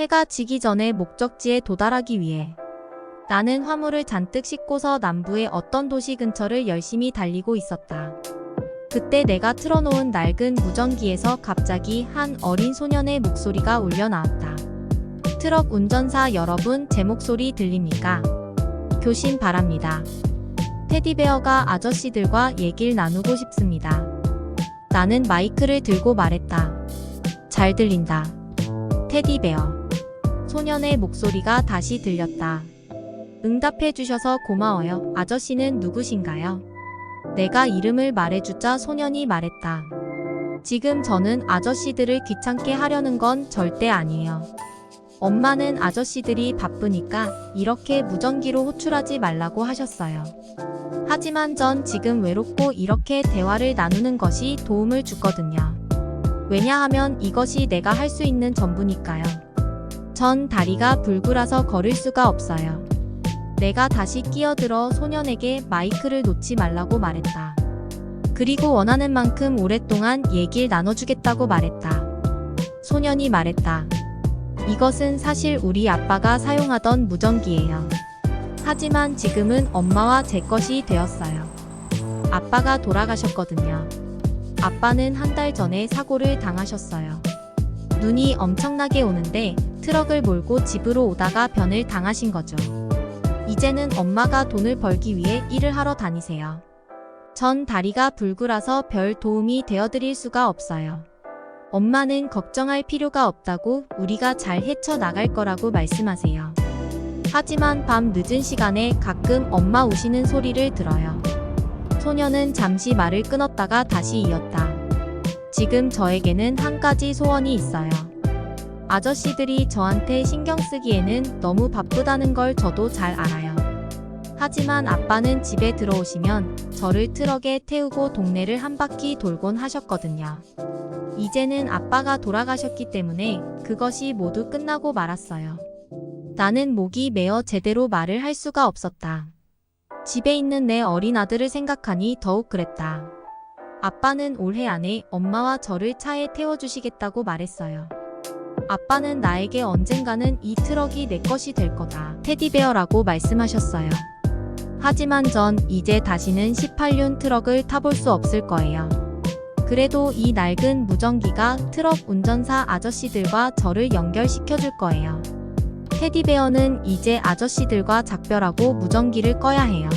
해가 지기 전에 목적지에 도달하기 위해 나는 화물을 잔뜩 싣고서 남부의 어떤 도시 근처를 열심히 달리고 있었다. 그때 내가 틀어놓은 낡은 무전기에서 갑자기 한 어린 소년의 목소리가 울려 나왔다. 트럭 운전사 여러분, 제 목소리 들립니까? 교신 바랍니다. 테디베어가 아저씨들과 얘기를 나누고 싶습니다. 나는 마이크를 들고 말했다. 잘 들린다. 테디베어. 소년의 목소리가 다시 들렸다. 응답해 주셔서 고마워요. 아저씨는 누구신가요? 내가 이름을 말해주자 소년이 말했다. 지금 저는 아저씨들을 귀찮게 하려는 건 절대 아니에요. 엄마는 아저씨들이 바쁘니까 이렇게 무전기로 호출하지 말라고 하셨어요. 하지만 전 지금 외롭고 이렇게 대화를 나누는 것이 도움을 주거든요. 왜냐하면 이것이 내가 할 수 있는 전부니까요. 전 다리가 불구라서 걸을 수가 없어요. 내가 다시 끼어들어 소년에게 마이크를 놓지 말라고 말했다. 그리고 원하는 만큼 오랫동안 얘기를 나눠주겠다고 말했다. 소년이 말했다. 이것은 사실 우리 아빠가 사용하던 무전기예요. 하지만 지금은 엄마와 제 것이 되었어요. 아빠가 돌아가셨거든요. 아빠는 한 달 전에 사고를 당하셨어요. 눈이 엄청나게 오는데 트럭을 몰고 집으로 오다가 변을 당하신 거죠. 이제는 엄마가 돈을 벌기 위해 일을 하러 다니세요. 전 다리가 불구라서 별 도움이 되어드릴 수가 없어요. 엄마는 걱정할 필요가 없다고 우리가 잘 헤쳐나갈 거라고 말씀하세요. 하지만 밤 늦은 시간에 가끔 엄마 우시는 소리를 들어요. 소년은 잠시 말을 끊었다가 다시 이었다. 지금 저에게는 한 가지 소원이 있어요. 아저씨들이 저한테 신경 쓰기에는 너무 바쁘다는 걸 저도 잘 알아요. 하지만 아빠는 집에 들어오시면 저를 트럭에 태우고 동네를 한 바퀴 돌곤 하셨거든요. 이제는 아빠가 돌아가셨기 때문에 그것이 모두 끝나고 말았어요. 나는 목이 메어 제대로 말을 할 수가 없었다. 집에 있는 내 어린 아들을 생각하니 더욱 그랬다. 아빠는 올해 안에 엄마와 저를 차에 태워주시겠다고 말했어요. 아빠는 나에게 언젠가는 이 트럭이 내 것이 될 거다. 테디베어라고 말씀하셨어요. 하지만 전 이제 다시는 18륜 트럭을 타볼 수 없을 거예요. 그래도 이 낡은 무전기가 트럭 운전사 아저씨들과 저를 연결시켜 줄 거예요. 테디베어는 이제 아저씨들과 작별하고 무전기를 꺼야 해요.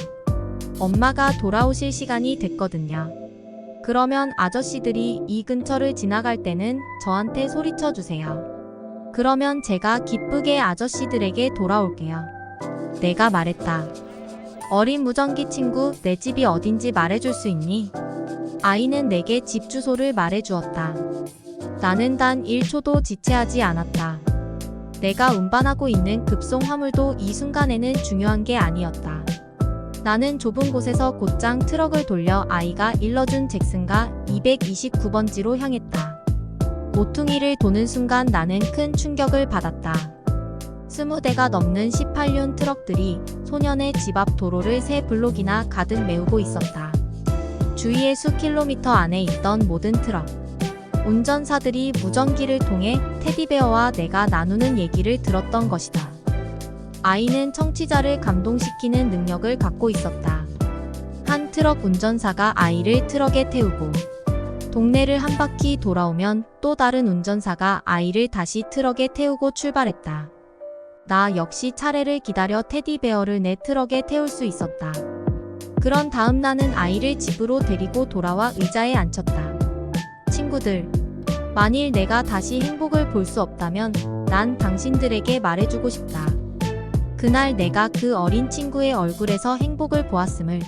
엄마가 돌아오실 시간이 됐거든요. 그러면 아저씨들이 이 근처를 지나갈 때는 저한테 소리쳐 주세요. 그러면 제가 기쁘게 아저씨들에게 돌아올게요. 내가 말했다. 어린 무전기 친구, 내 집이 어딘지 말해줄 수 있니? 아이는 내게 집 주소를 말해주었다. 나는 단 1초도 지체하지 않았다. 내가 운반하고 있는 급송 화물도 이 순간에는 중요한 게 아니었다. 나는 좁은 곳에서 곧장 트럭을 돌려 아이가 일러준 잭슨가 229번지로 향했다. 모퉁이를 도는 순간 나는 큰 충격을 받았다. 20대가 넘는 18륜 트럭들이 소년의 집 앞 도로를 3블록이나 가득 메우고 있었다. 주위의 수 킬로미터 안에 있던 모든 트럭 운전사들이 무전기를 통해 테디베어와 내가 나누는 얘기를 들었던 것이다. 아이는 청취자를 감동시키는 능력을 갖고 있었다. 한 트럭 운전사가 아이를 트럭에 태우고 동네를 한 바퀴 돌아오면 또 다른 운전사가 아이를 다시 트럭에 태우고 출발했다. 나 역시 차례를 기다려 테디베어를 내 트럭에 태울 수 있었다. 그런 다음 나는 아이를 집으로 데리고 돌아와 의자에 앉혔다. 친구들, 만일 내가 다시 행복을 볼 수 없다면 난 당신들에게 말해주고 싶다. 그날 내가 그 어린 친구의 얼굴에서 행복을 보았음을.